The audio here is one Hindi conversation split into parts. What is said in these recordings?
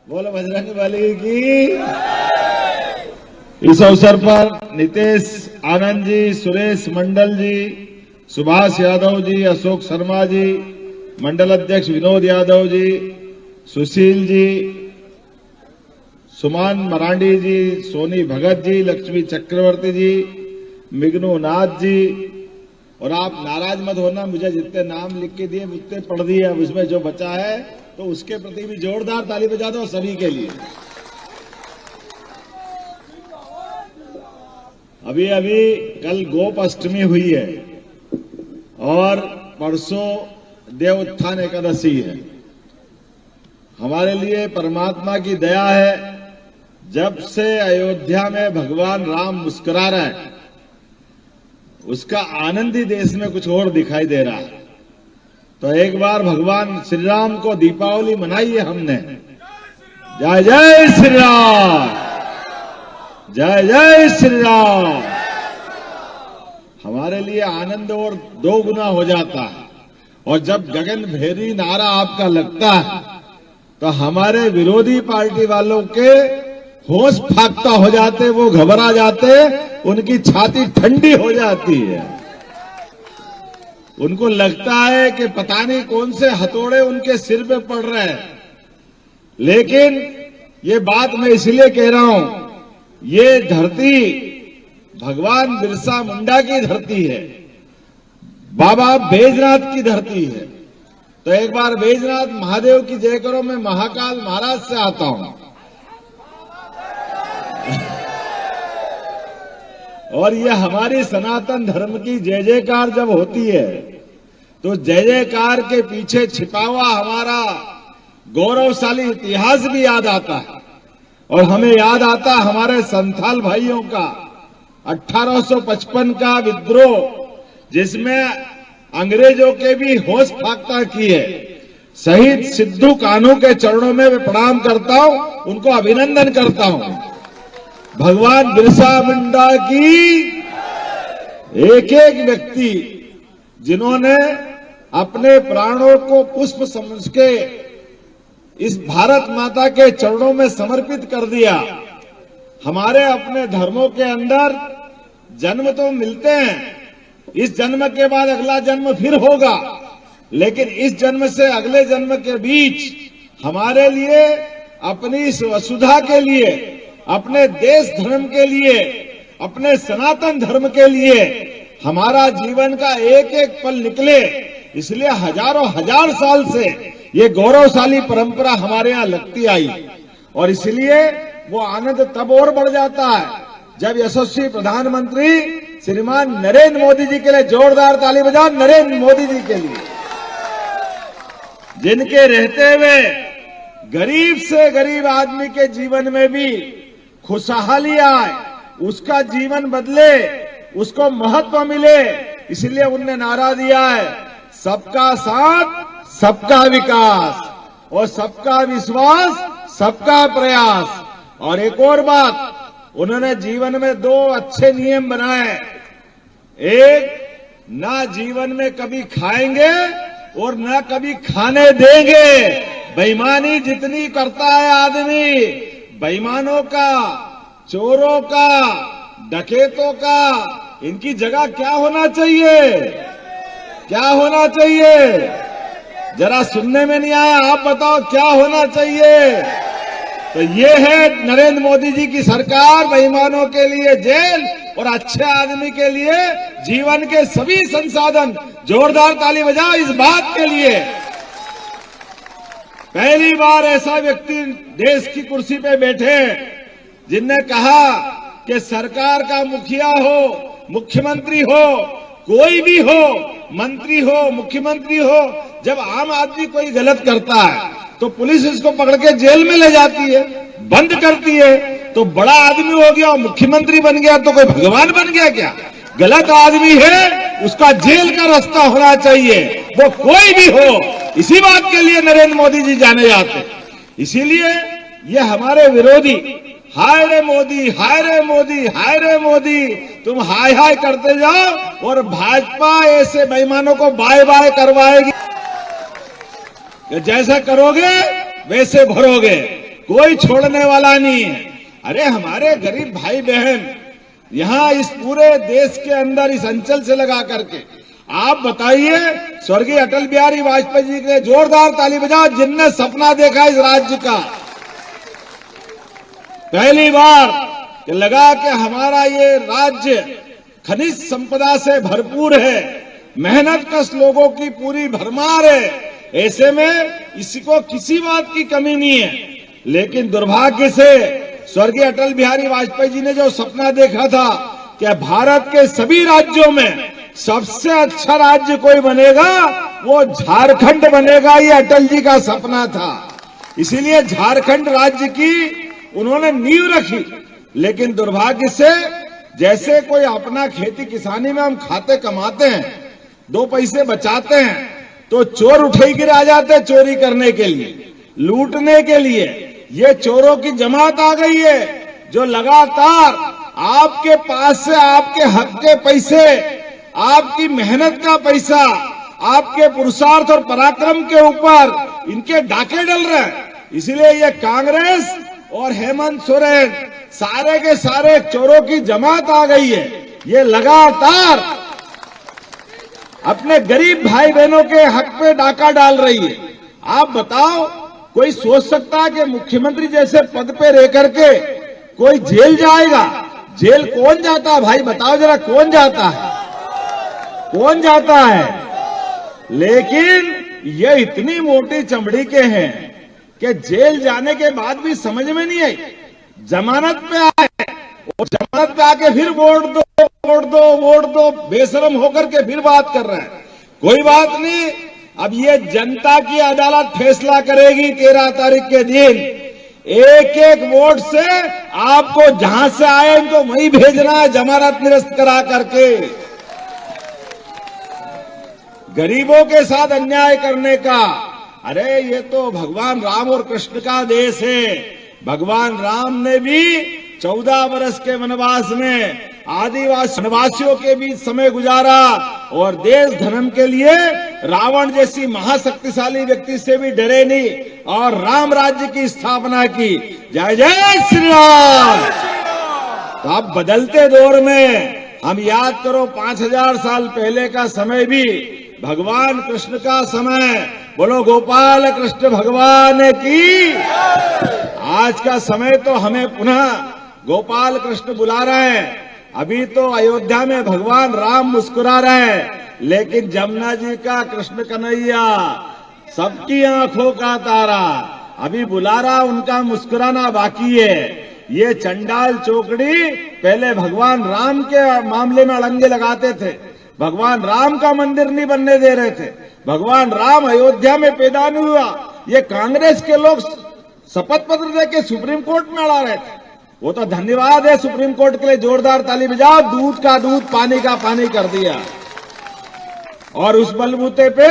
बोलो बजरंगबली की। इस अवसर पर नितेश आनंद जी, सुरेश मंडल जी, सुभाष यादव जी, अशोक शर्मा जी, मंडल अध्यक्ष विनोद यादव जी, सुशील जी, सुमान मरांडी जी, सोनी भगत जी, लक्ष्मी चक्रवर्ती जी, मिग्नू नाथ जी। और आप नाराज मत होना, मुझे जितने नाम लिख के दिए उतने पढ़ दिए। अब इसमें जो बचा है तो उसके प्रति भी जोरदार ताली बजा दो सभी के लिए। अभी अभी कल गोप अष्टमी हुई है और परसों देव उत्थान एकादशी है। हमारे लिए परमात्मा की दया है, जब से अयोध्या में भगवान राम मुस्कुरा रहे हैं उसका आनंद ही देश में कुछ और दिखाई दे रहा है। तो एक बार भगवान श्री राम को दीपावली मनाई है हमने। जय जय श्री राम, जय जय श्री राम। हमारे लिए आनंद और दो गुना हो जाता है। और जब गगन भेदी नारा आपका लगता है तो हमारे विरोधी पार्टी वालों के होश फाख्ता हो जाते, वो घबरा जाते, उनकी छाती ठंडी हो जाती है। उनको लगता है कि पता नहीं कौन से हथौड़े उनके सिर पे पड़ रहे हैं। लेकिन ये बात मैं इसलिए कह रहा हूं, ये धरती भगवान बिरसा मुंडा की धरती है, बाबा बैजनाथ की धरती है। तो एक बार बैजनाथ महादेव की जय करो। मैं महाकाल महाराज से आता हूं और ये हमारी सनातन धर्म की जय जयकार जब होती है तो जय जयकार के पीछे छिपा हुआ हमारा गौरवशाली इतिहास भी याद आता है। और हमें याद आता हमारे संथाल भाइयों का 1855 का विद्रोह, जिसमें अंग्रेजों के भी होश फाख्ता किए। शहीद सिद्धू कान्हू के चरणों में मैं प्रणाम करता हूं, उनको अभिनंदन करता हूं। भगवान बिरसा मुंडा की एक एक व्यक्ति जिन्होंने अपने प्राणों को पुष्प समझ के इस भारत माता के चरणों में समर्पित कर दिया। हमारे अपने धर्मों के अंदर जन्म तो मिलते हैं, इस जन्म के बाद अगला जन्म फिर होगा, लेकिन इस जन्म से अगले जन्म के बीच हमारे लिए, अपनी इस वसुधा के लिए, अपने देश धर्म के लिए, अपने सनातन धर्म के लिए हमारा जीवन का एक एक पल निकले, इसलिए हजारों हजार साल से ये गौरवशाली परंपरा हमारे यहाँ लगती आई। और इसलिए वो आनंद तब और बढ़ जाता है जब यशस्वी प्रधानमंत्री श्रीमान नरेंद्र मोदी जी के लिए जोरदार ताली बजाओ। नरेंद्र मोदी जी के लिए, जिनके रहते हुए गरीब से गरीब आदमी के जीवन में भी खुशहाली आए, उसका जीवन बदले, उसको महत्व मिले, इसलिए उनने नारा दिया है सबका साथ सबका विकास और सबका विश्वास सबका प्रयास। और एक और बात, उन्होंने जीवन में दो अच्छे नियम बनाए। एक, ना जीवन में कभी खाएंगे और ना कभी खाने देंगे। बेईमानी जितनी करता है आदमी, बेईमानों का, चोरों का, डकैतों का, इनकी जगह क्या होना चाहिए? क्या होना चाहिए? जरा सुनने में नहीं आया, आप बताओ क्या होना चाहिए? तो ये है नरेंद्र मोदी जी की सरकार। बेईमानों के लिए जेल और अच्छे आदमी के लिए जीवन के सभी संसाधन। जोरदार ताली बजाओ इस बात के लिए। पहली बार ऐसा व्यक्ति देश की कुर्सी पे बैठे जिनने कहा कि सरकार का मुखिया हो, मुख्यमंत्री हो, कोई भी हो, मंत्री हो, मुख्यमंत्री हो, जब आम आदमी कोई गलत करता है तो पुलिस इसको पकड़ के जेल में ले जाती है, बंद करती है। तो बड़ा आदमी हो गया और मुख्यमंत्री बन गया तो कोई भगवान बन गया क्या? गलत आदमी है, उसका जेल का रास्ता होना चाहिए, वो कोई भी हो। इसी बात के लिए नरेंद्र मोदी जी जाने जाते। इसीलिए ये हमारे विरोधी हाय रे मोदी, हाय रे मोदी, हाय रे मोदी, तुम हाय हाय करते जाओ और भाजपा ऐसे बेईमानों को बाय बाय करवाएगी। जैसा करोगे वैसे भरोगे। कोई छोड़ने वाला नहीं है। अरे हमारे गरीब भाई बहन यहाँ इस पूरे देश के अंदर इस अंचल से लगा करके, आप बताइए, स्वर्गीय अटल बिहारी वाजपेयी जी के जोरदार ताली बजाओ, जिनने सपना देखा इस राज्य का पहली बार कि लगा कि हमारा ये राज्य खनिज संपदा से भरपूर है, मेहनत कश लोगों की पूरी भरमार है, ऐसे में इसी को किसी बात की कमी नहीं है। लेकिन दुर्भाग्य से स्वर्गीय अटल बिहारी वाजपेयी जी ने जो सपना देखा था कि भारत के सभी राज्यों में सबसे अच्छा राज्य कोई बनेगा, वो झारखंड बनेगा, ये अटल जी का सपना था। इसीलिए झारखंड राज्य की उन्होंने नींव रखी। लेकिन दुर्भाग्य से जैसे कोई अपना खेती किसानी में हम खाते कमाते हैं, दो पैसे बचाते हैं, तो चोर उठे गिर आ जाते चोरी करने के लिए, लूटने के लिए। ये चोरों की जमात आ गई है जो लगातार आपके पास से आपके हक के पैसे, आपकी मेहनत का पैसा, आपके पुरुषार्थ और पराक्रम के ऊपर इनके डाके डल रहे हैं। इसीलिए ये कांग्रेस और हेमंत सोरेन सारे के सारे चोरों की जमात आ गई है। ये लगातार अपने गरीब भाई बहनों के हक पे डाका डाल रही है। आप बताओ, कोई सोच सकता है कि मुख्यमंत्री जैसे पद पे रह करके कोई जेल जाएगा? जेल कौन जाता है भाई, बताओ जरा, कौन जाता है? कौन जाता है? लेकिन ये इतनी मोटी चमड़ी के हैं कि जेल जाने के बाद भी समझ में नहीं आई, जमानत पे आए और जमानत पे आके फिर वोट दो वोट दो वोट दो, बेशरम होकर के फिर बात कर रहे हैं। कोई बात नहीं, अब ये जनता की अदालत फैसला करेगी 13 तारीख के दिन। एक एक वोट से आपको जहां से आए इनको वहीं भेजना है, जमानत निरस्त करा करके। गरीबों के साथ अन्याय करने का, अरे ये तो भगवान राम और कृष्ण का देश है। भगवान राम ने भी 14 वर्ष के वनवास में आदिवासी वनवासियों के बीच समय गुजारा और देश धर्म के लिए रावण जैसी महाशक्तिशाली व्यक्ति से भी डरे नहीं और राम राज्य की स्थापना की। जय जय श्री राम। तो अब बदलते दौर में हम याद करो 5000 साल पहले का समय भी भगवान कृष्ण का समय। बोलो गोपाल कृष्ण भगवान की। आज का समय तो हमें पुनः गोपाल कृष्ण बुला रहे हैं। अभी तो अयोध्या में भगवान राम मुस्कुरा रहे हैं, लेकिन जमुना जी का कृष्ण कन्हैया सबकी आंखों का तारा अभी बुला रहा, उनका मुस्कुराना बाकी है। ये चंडाल चौकड़ी पहले भगवान राम के मामले में अड़ंगे लगाते थे, भगवान राम का मंदिर नहीं बनने दे रहे थे, भगवान राम अयोध्या में पैदा नहीं हुआ। ये कांग्रेस के लोग शपथ पत्र देके सुप्रीम कोर्ट में अड़ा रहे थे। वो तो धन्यवाद है सुप्रीम कोर्ट के लिए, जोरदार ताली बजाओ, दूध का दूध पानी का पानी कर दिया। और उस बलबूते पे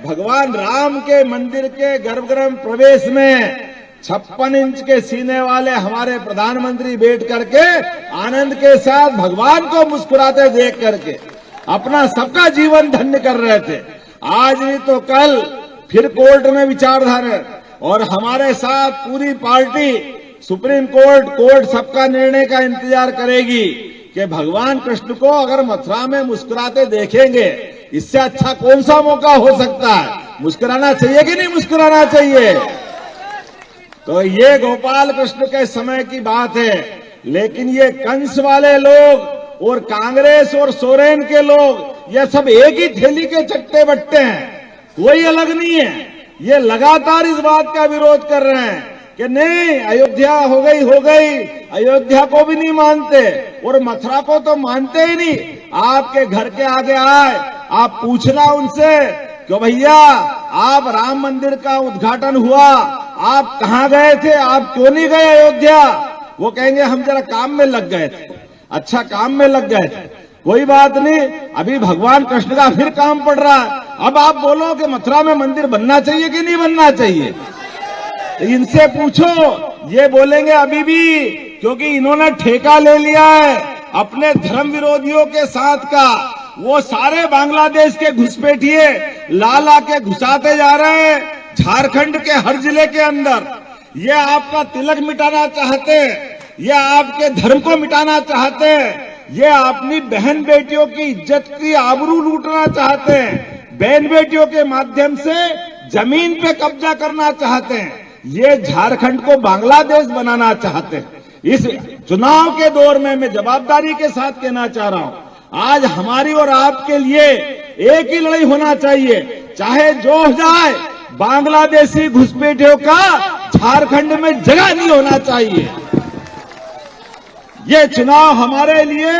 भगवान राम के मंदिर के गर्भगृह प्रवेश में 56 इंच के सीने वाले हमारे प्रधानमंत्री बैठ करके आनंद के साथ भगवान को मुस्कुराते देख करके अपना सबका जीवन धन्य कर रहे थे। आज नहीं तो कल फिर कोर्ट में विचारधारा और हमारे साथ पूरी पार्टी सुप्रीम कोर्ट सबका निर्णय का इंतजार करेगी कि भगवान कृष्ण को अगर मथुरा में मुस्कुराते देखेंगे, इससे अच्छा कौन सा मौका हो सकता है? मुस्कुराना चाहिए कि नहीं मुस्कुराना चाहिए? तो ये गोपाल कृष्ण के समय की बात है। लेकिन ये कंस वाले लोग और कांग्रेस और सोरेन के लोग, ये सब एक ही थैली के चट्टे बट्टे हैं, कोई अलग नहीं है। ये लगातार इस बात का विरोध कर रहे हैं कि नहीं, अयोध्या हो गई, अयोध्या को भी नहीं मानते और मथुरा को तो मानते ही नहीं। आपके घर के आगे आए, आप पूछना उनसे कि भैया आप राम मंदिर का उद्घाटन हुआ, आप कहाँ गए थे, आप क्यों नहीं गए अयोध्या? वो कहेंगे हम जरा काम में लग गए थे। अच्छा, काम में लग गए थे, कोई बात नहीं, अभी भगवान कृष्ण का फिर काम पड़ रहा है। अब आप बोलो कि मथुरा में मंदिर बनना चाहिए कि नहीं बनना चाहिए? इनसे पूछो, ये बोलेंगे अभी भी, क्योंकि इन्होंने ठेका ले लिया है अपने धर्म विरोधियों के साथ का। वो सारे बांग्लादेश के घुसपैठिए ला के घुसाते जा रहे हैं झारखंड के हर जिले के अंदर। ये आपका तिलक मिटाना चाहते हैं, ये आपके धर्म को मिटाना चाहते हैं, ये अपनी बहन बेटियों की इज्जत की आबरू लूटना चाहते हैं, बहन बेटियों के माध्यम से जमीन पे कब्जा करना चाहते हैं, ये झारखंड को बांग्लादेश बनाना चाहते हैं। इस चुनाव के दौर में मैं जवाबदारी के साथ कहना चाह रहा हूं, आज हमारी और आपके लिए एक ही लड़ाई होना चाहिए, चाहे जो हो जाए, बांग्लादेशी घुसपैठियों का झारखंड में जगह नहीं होना चाहिए। ये चुनाव हमारे लिए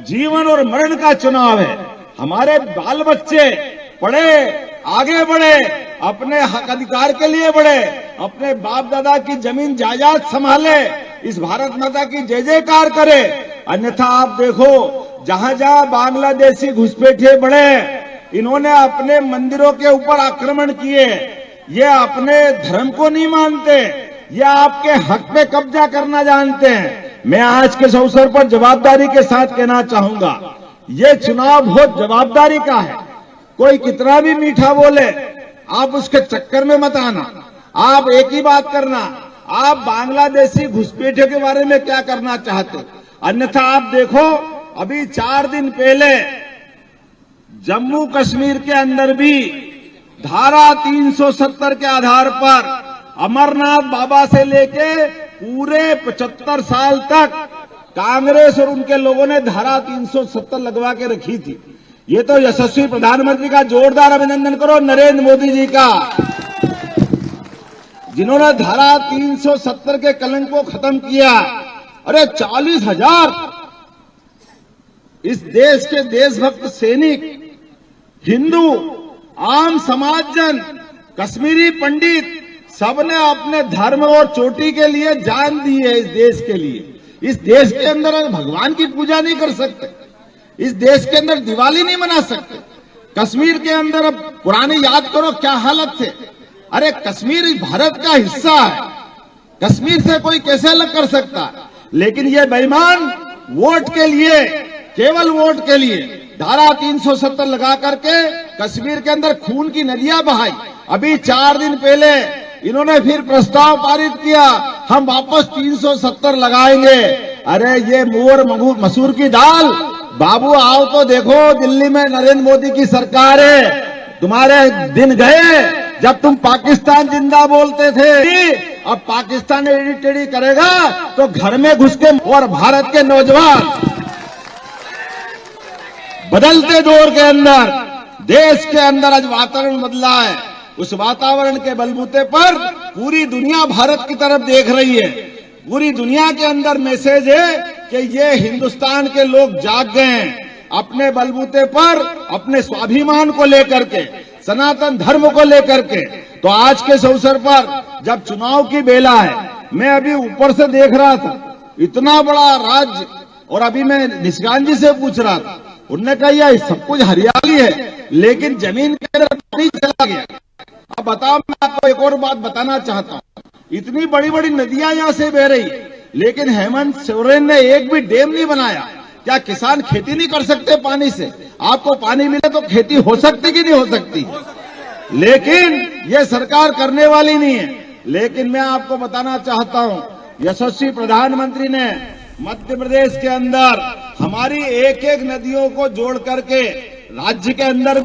जीवन और मरण का चुनाव है। हमारे बाल बच्चे पढ़े, आगे बढ़े, अपने हक अधिकार के लिए बढ़े, अपने बाप दादा की जमीन जायदाद संभाले, इस भारत माता की जय जयकार करे। अन्यथा आप देखो, जहां जहां बांग्लादेशी घुसपैठिए बढ़े, इन्होंने अपने मंदिरों के ऊपर आक्रमण किए। ये अपने धर्म को नहीं मानते, ये आपके हक पे कब्जा करना जानते हैं। मैं आज के इस अवसर पर जवाबदारी के साथ कहना चाहूंगा, ये चुनाव बहुत जवाबदारी का है। कोई कितना भी मीठा बोले, आप उसके चक्कर में मत आना। आप एक ही बात करना, आप बांग्लादेशी घुसपैठियों के बारे में क्या करना चाहते। अन्यथा आप देखो, अभी 4 दिन पहले जम्मू कश्मीर के अंदर भी धारा 370 के आधार पर अमरनाथ बाबा से लेके पूरे 75 साल तक कांग्रेस और उनके लोगों ने धारा 370 लगवा के रखी थी। ये तो यशस्वी प्रधानमंत्री का जोरदार अभिनंदन करो, नरेंद्र मोदी जी का, जिन्होंने धारा 370 के कलंक को खत्म किया। अरे 40,000 इस देश के देशभक्त सैनिक, हिंदू, आम समाजजन, कश्मीरी पंडित, सबने अपने धर्म और चोटी के लिए जान दी है। इस देश के लिए, इस देश के अंदर भगवान की पूजा नहीं कर सकते, इस देश के अंदर दिवाली नहीं मना सकते। कश्मीर के अंदर अब पुरानी याद करो क्या हालत थे। अरे कश्मीर भारत का हिस्सा है, कश्मीर से कोई कैसे अलग कर सकता। लेकिन ये बेईमान वोट के लिए, केवल वोट के लिए धारा 370 लगा करके कश्मीर के अंदर खून की नदियां बहाई। अभी 4 दिन पहले इन्होंने फिर प्रस्ताव पारित किया, हम वापस 370 लगाएंगे। अरे ये मोर मसूर की दाल, बाबू आओ तो देखो, दिल्ली में नरेंद्र मोदी की सरकार है। तुम्हारे दिन गए जब तुम पाकिस्तान जिंदा बोलते थे, अब पाकिस्तान एडी टेढ़ी करेगा तो घर में घुस के। और भारत के नौजवान बदलते दौर के अंदर, देश के अंदर आज वातावरण बदला है, उस वातावरण के बलबूते पर पूरी दुनिया भारत की तरफ देख रही है। पूरी दुनिया के अंदर मैसेज है कि ये हिंदुस्तान के लोग जाग गए हैं, अपने बलबूते पर, अपने स्वाभिमान को लेकर के, सनातन धर्म को लेकर के। तो आज के इस अवसर पर जब चुनाव की बेला है, मैं अभी ऊपर से देख रहा था, इतना बड़ा राज्य, और अभी मैं निष्कांत जी से पूछ रहा था, उन्होंने कहा यह सब कुछ हरियाली है, लेकिन जमीन के अंदर पानी चला गया। अब बताओ, मैं आपको एक और बात बताना चाहता हूँ, इतनी बड़ी बड़ी नदियां यहां से बह रही, लेकिन हेमंत सोरेन ने एक भी डैम नहीं बनाया। क्या किसान खेती नहीं कर सकते पानी से? आपको पानी मिले तो खेती हो सकती कि नहीं हो सकती? लेकिन ये सरकार करने वाली नहीं है। लेकिन मैं आपको बताना चाहता हूं, यशस्वी प्रधानमंत्री ने मध्य प्रदेश के अंदर हमारी एक एक नदियों को जोड़ करके राज्य के अंदर